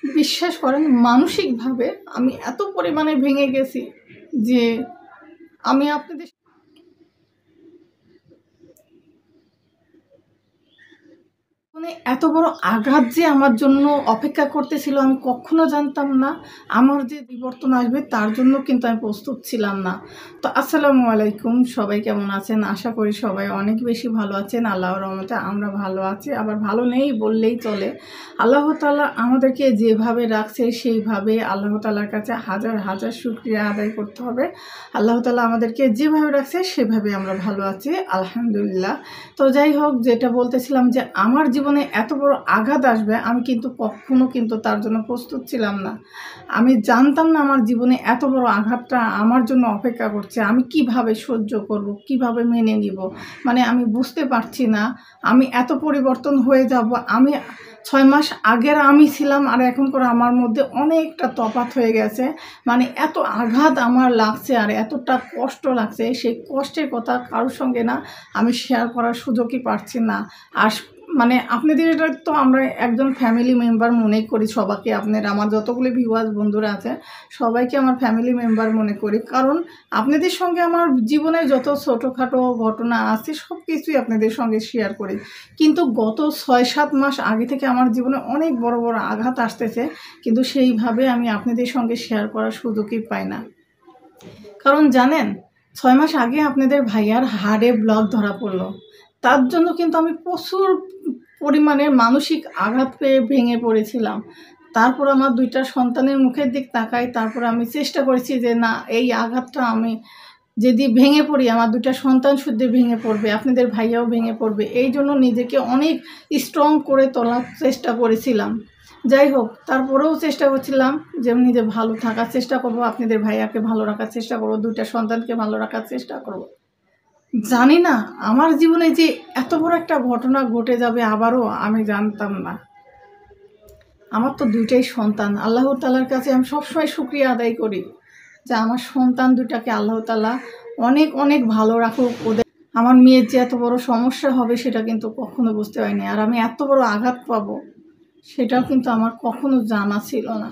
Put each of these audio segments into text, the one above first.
বিশ্বাস করেন মানসিকভাবে আমি এত পরিমাণে ভেঙে গেছি যে আমি আপনাদের মানে এত বড় আঘাত যে আমার জন্য অপেক্ষা করতেছিল আমি কখনো জানতাম না। আমার যে বিবর্তন আসবে তার জন্য কিন্তু আমি প্রস্তুত ছিলাম না। তো আসসালামু আলাইকুম, সবাই কেমন আছেন? আশা করি সবাই অনেক বেশি ভালো আছেন। আল্লাহর রহমতে আমরা ভালো আছি, আবার ভালো নেই বললেই চলে। আল্লাহ তাআলা আমাদেরকে যেভাবে রাখছে সেইভাবে আল্লাহ তাআলার কাছে হাজার হাজার শুকরিয়া আদায় করতে হবে। আল্লাহ তাআলা আমাদেরকে যেভাবে রাখছে সেভাবে আমরা ভালো আছি, আলহামদুলিল্লাহ। তো যাই হোক, যেটা বলতেছিলাম যে আমার জীবনে এত বড় আঘাত আসবে আমি কিন্তু কখনো কিন্তু তার জন্য প্রস্তুত ছিলাম না। আমি জানতাম না আমার জীবনে এত বড় আঘাতটা আমার জন্য অপেক্ষা করছে। আমি কিভাবে সহ্য করব, কিভাবে মেনে নিব, মানে আমি বুঝতে পারছি না আমি এত পরিবর্তন হয়ে যাব। আমি 6 মাস আগের আমি ছিলাম আর এখনকার আমার মধ্যে অনেকটা তফাৎ হয়ে গেছে। মানে এত আঘাত আমার লাগছে আর এতটা কষ্ট লাগছে, সেই কষ্টের কথা কারোর সঙ্গে না আমি শেয়ার করার সুযোগই পাচ্ছি না। আর মানে আপনাদের এটা তো আমরা একজন ফ্যামিলি মেম্বার মনে করি সবাইকে। আপনারা আমার যতগুলো ভিউয়ার্স বন্ধুরা আছে সবাইকে আমার ফ্যামিলি মেম্বার মনে করি, কারণ আপনাদের সঙ্গে আমার জীবনে যত ছোটোখাটো ঘটনা আছে সব কিছুই আপনাদের সঙ্গে শেয়ার করি। কিন্তু গত 6-7 মাস আগে থেকে আমার জীবনে অনেক বড় বড় আঘাত আসতেছে, কিন্তু সেইভাবে আমি আপনাদের সঙ্গে শেয়ার করার সুযোগই পাই না। কারণ জানেন, 6 মাস আগে আপনাদের ভাইয়ার হার্টে ব্লক ধরা পড়লো। তার জন্য কিন্তু আমি প্রচুর পরিমাণে মানসিক আঘাত পেয়ে ভেঙে পড়েছিলাম। তারপর আমার 2টা সন্তানের মুখের দিক তাকাই, তারপর আমি চেষ্টা করেছি যে না, এই আঘাতটা আমি যদি ভেঙে পড়ি আমার 2টা সন্তান শুদ্ধ ভেঙে পড়বে, আপনাদের ভাইয়াও ভেঙে পড়বে। এই জন্য নিজেকে অনেক স্ট্রং করে তোলার চেষ্টা করেছিলাম। যাই হোক, তারপরেও চেষ্টা করছিলাম যে নিজে ভালো থাকার চেষ্টা করব, আপনাদের ভাইয়াকে ভালো রাখার চেষ্টা করব, 2টা সন্তানকে ভালো রাখার চেষ্টা করব। জানি না আমার জীবনে যে এত বড় একটা ঘটনা ঘটে যাবে আবারও, আমি জানতাম না। আমার তো 2টাই সন্তান। আল্লাহ তাআলার কাছে আমি সবসময় শুকরিয়া আদায় করি যে আমার সন্তান 2টাকে আল্লাহ তাআলা অনেক অনেক ভালো রাখুক। ওদের আমার মেয়ের যে এত বড় সমস্যা হবে সেটা কিন্তু কখনো বুঝতে পারিনি, আর আমি এত বড় আঘাত পাবো সেটাও কিন্তু আমার কখনো জানা ছিল না।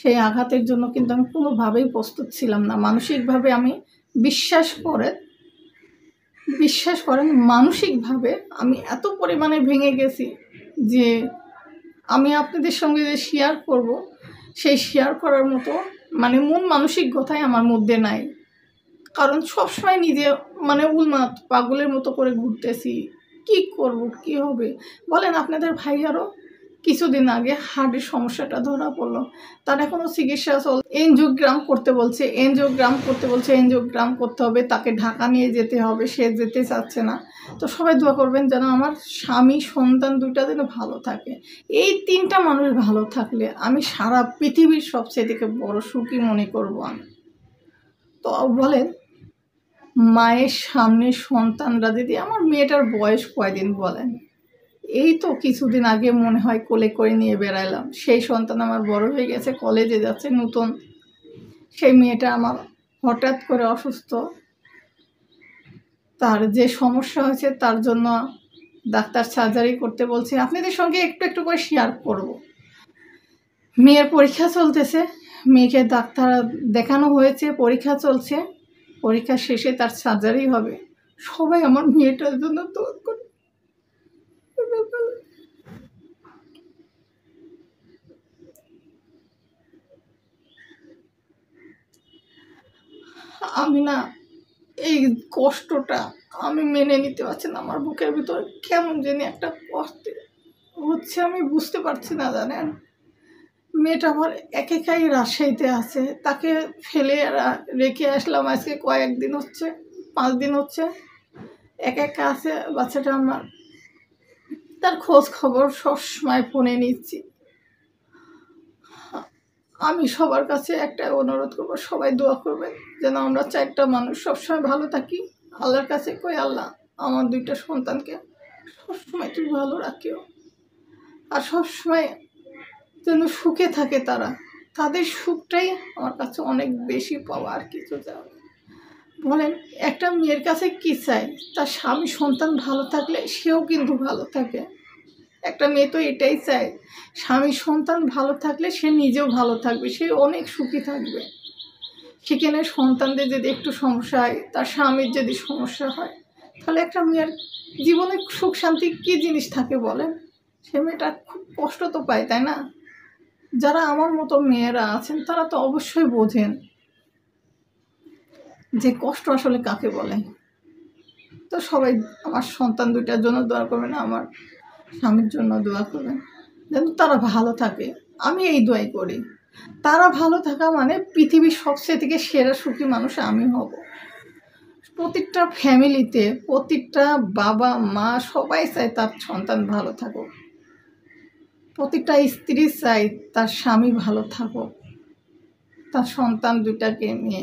সেই আঘাতের জন্য কিন্তু আমি কোনোভাবেই প্রস্তুত ছিলাম না। মানসিকভাবে আমি বিশ্বাস করেন মানসিকভাবে আমি এত পরিমাণে ভেঙে গেছি যে আমি আপনাদের সঙ্গে যে শেয়ার করব সেই শেয়ার করার মতো মানে মন মানসিকতাই আমার মধ্যে নাই। কারণ সবসময় নিজে মানে উন্মাদ পাগলের মতো করে ঘুরতেছি। কি করব, কি হবে বলেন? আপনাদের ভাইয়ারও কিছুদিন আগে হার্টের সমস্যাটা ধরা পড়লো। তার এখনও চিকিৎসা এনজিওগ্রাম করতে বলছে, এনজিওগ্রাম করতে হবে, তাকে ঢাকা নিয়ে যেতে হবে, সে যেতে চাচ্ছে না। তো সবাই দোয়া করবেন যেন আমার স্বামী সন্তান 2টা যেন ভালো থাকে। এই 3টা মানুষ ভালো থাকলে আমি সারা পৃথিবীর সবচেয়ে থেকে বড় সুখী মনে করব আমি। তো বলেন, মায়ের সামনে সন্তানরা যদি, আমার মেয়েটার বয়স কয়দিন বলেন? এই তো কিছুদিন আগে মনে হয় কোলে করে নিয়ে বেড়াইলাম। সেই সন্তান আমার বড় হয়ে গেছে, কলেজে যাচ্ছে নতুন। সেই মেয়েটা আমার হঠাৎ করে অসুস্থ। তার যে সমস্যা হয়েছে তার জন্য ডাক্তার সার্জারি করতে বলছে। আপনাদের সঙ্গে একটু একটু করে শেয়ার করব। মেয়ের পরীক্ষা চলতেছে, মেয়েকে ডাক্তার দেখানো হয়েছে, পরীক্ষা চলছে, পরীক্ষা শেষে তার সার্জারি হবে। সবাই আমার মেয়েটার জন্য দোয়া করে। আমি না এই কষ্টটা আমি মেনে নিতে পারছি না। আমার বুকের ভিতরে কেমন জানি একটা কষ্ট হচ্ছে, আমি বুঝতে পারছি না। জানেন, মেয়েটা আমার একাই রাজশাহীতে আছে, তাকে ফেলে রেখে আসলাম আজকে কয়েকদিন হচ্ছে, 5 দিন হচ্ছে। একা আছে বাচ্চাটা আমার। তার খোঁজ খবর সবসময় ফোনে নিচ্ছি। আমি সবার কাছে একটা অনুরোধ করবো, সবাই দোয়া করবেন যেন আমরা 4টা মানুষ সবসময় ভালো থাকি। আল্লাহর কাছে কই, আল্লাহ আমার 2টা সন্তানকে সবসময় তুই ভালো রাখিও, আর সবসময় যেন সুখে থাকে তারা। তাদের সুখটাই আমার কাছে অনেক বেশি পাওয়া, আর কিছু চাও। বলেন, একটা মেয়ের কাছে কি চাই? তার স্বামী সন্তান ভালো থাকলে সেও কিন্তু ভালো থাকে। একটা মেয়ে তো এটাই চায়, স্বামী সন্তান ভালো থাকলে সে নিজেও ভালো থাকবে, সে অনেক সুখী থাকবে। সেখানে সন্তানদের যদি একটু সমস্যা হয়, তার স্বামীর যদি সমস্যা হয়, তাহলে একটা মেয়ের জীবনে সুখ শান্তি কী জিনিস থাকে বলেন? সে মেয়েটা খুব কষ্ট তো পায়, তাই না? যারা আমার মতো মেয়েরা আছেন তারা তো অবশ্যই বোঝেন যে কষ্ট আসলে কাকে বলে। তো সবাই আমার সন্তান দুইটার জন্য দোয়া করবেন, আমার স্বামীর জন্য দোয়া করবেন, যেন তারা ভালো থাকে। আমি এই দোয়াই করি। তারা ভালো থাকা মানে পৃথিবীর সবচেয়ে থেকে সেরা সুখী মানুষ আমি হব। প্রত্যেকটা ফ্যামিলিতে প্রত্যেকটা বাবা মা সবাই চায় তার সন্তান ভালো থাকুক। প্রত্যেকটা স্ত্রী চায় তার স্বামী ভালো থাকুক, তার সন্তান দুটাকে নিয়ে।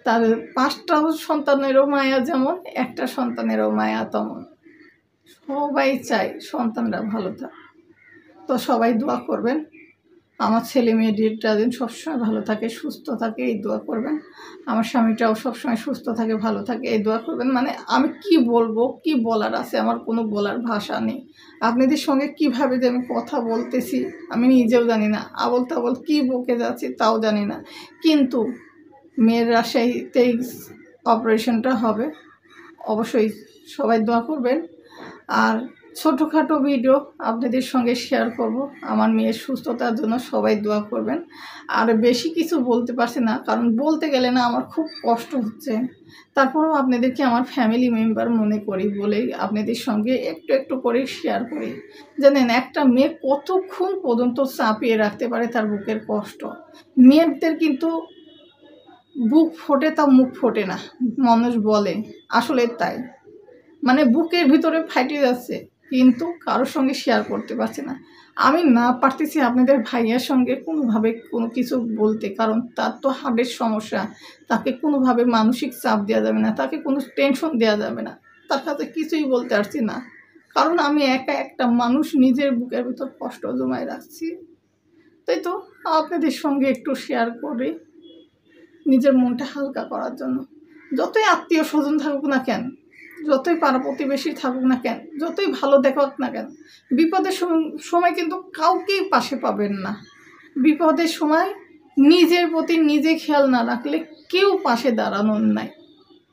তার 5টা সন্তানেরও মায়া যেমন, একটা সন্তানেরও মায়া তেমন। সবাই চায় সন্তানরা ভালো থাকে। তো সবাই দোয়া করবেন আমার ছেলে মেয়েটা যেন সবসময় ভালো থাকে, সুস্থ থাকে, এই দোয়া করবেন। আমার স্বামীটাও সবসময় সুস্থ থাকে, ভালো থাকে, এই দোয়া করবেন। মানে আমি কি বলবো, কি বলার আছে, আমার কোনো বলার ভাষা নেই। আপনাদের সঙ্গে কিভাবে যে আমি কথা বলতেছি আমি নিজেও জানি না, আবল তাবল কী বকে যাচ্ছি তাও জানি না। কিন্তু মেয়ের রাজশাহীতেই অপারেশনটা হবে, অবশ্যই সবাই দোয়া করবেন। আর ছোটোখাটো ভিডিও আপনাদের সঙ্গে শেয়ার করব আমার মেয়ের সুস্থতার জন্য, সবাই দোয়া করবেন। আর বেশি কিছু বলতে পারছি না, কারণ বলতে গেলে না আমার খুব কষ্ট হচ্ছে। তারপরেও আপনাদেরকে আমার ফ্যামিলি মেম্বার মনে করি বলেই আপনাদের সঙ্গে একটু একটু করে শেয়ার করি। জানেন একটা মেয়ে কতক্ষণ পর্যন্ত চাপিয়ে রাখতে পারে তার বুকের কষ্ট। মেয়েদের কিন্তু বুক ফোটে তা মুখ ফোটে না, মানুষ বলে, আসলে তাই। মানে বুকের ভিতরে ফাইটে যাচ্ছে, কিন্তু কারোর সঙ্গে শেয়ার করতে পারছি না। আমি না পারতেছি আপনাদের ভাইয়ার সঙ্গে কোনোভাবে কোনো কিছু বলতে, কারণ তার তো হার্টের সমস্যা। তাকে কোনোভাবে মানসিক চাপ দেওয়া যাবে না, তাকে কোনো টেনশন দেওয়া যাবে না। তার কাছে কিছুই বলতে পারছি না, কারণ আমি একা একটা মানুষ নিজের বুকের ভিতর কষ্ট জমায় রাখছি। তাই তো আপনাদের সঙ্গে একটু শেয়ার করি নিজের মনটা হালকা করার জন্য। যতই আত্মীয় স্বজন থাকুক না কেন, যতই পাড়া প্রতিবেশী থাকুক না কেন, যতই ভালো দেখাক না কেন, বিপদের সময় কিন্তু কাউকেই পাশে পাবেন না। বিপদের সময় নিজের প্রতি নিজে খেয়াল না রাখলে কেউ পাশে দাঁড়ানোর নাই।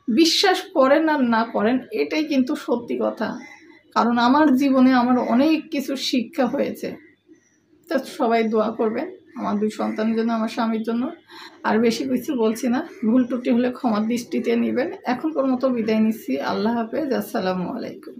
বিশ্বাস করেন আর না করেন, এটাই কিন্তু সত্যি কথা। কারণ আমার জীবনে আমার অনেক কিছু শিক্ষা হয়েছে। তো সবাই দোয়া করবেন আমার 2 সন্তানের জন্য, আমার স্বামীর জন্য। আর বেশি কিছু বলছি না, ভুল ত্রুটি হলে ক্ষমার দৃষ্টিতে নেবেন। এখনকার মতো বিদায় নিচ্ছি। আল্লাহ হাফেজ, আসসালামু আলাইকুম।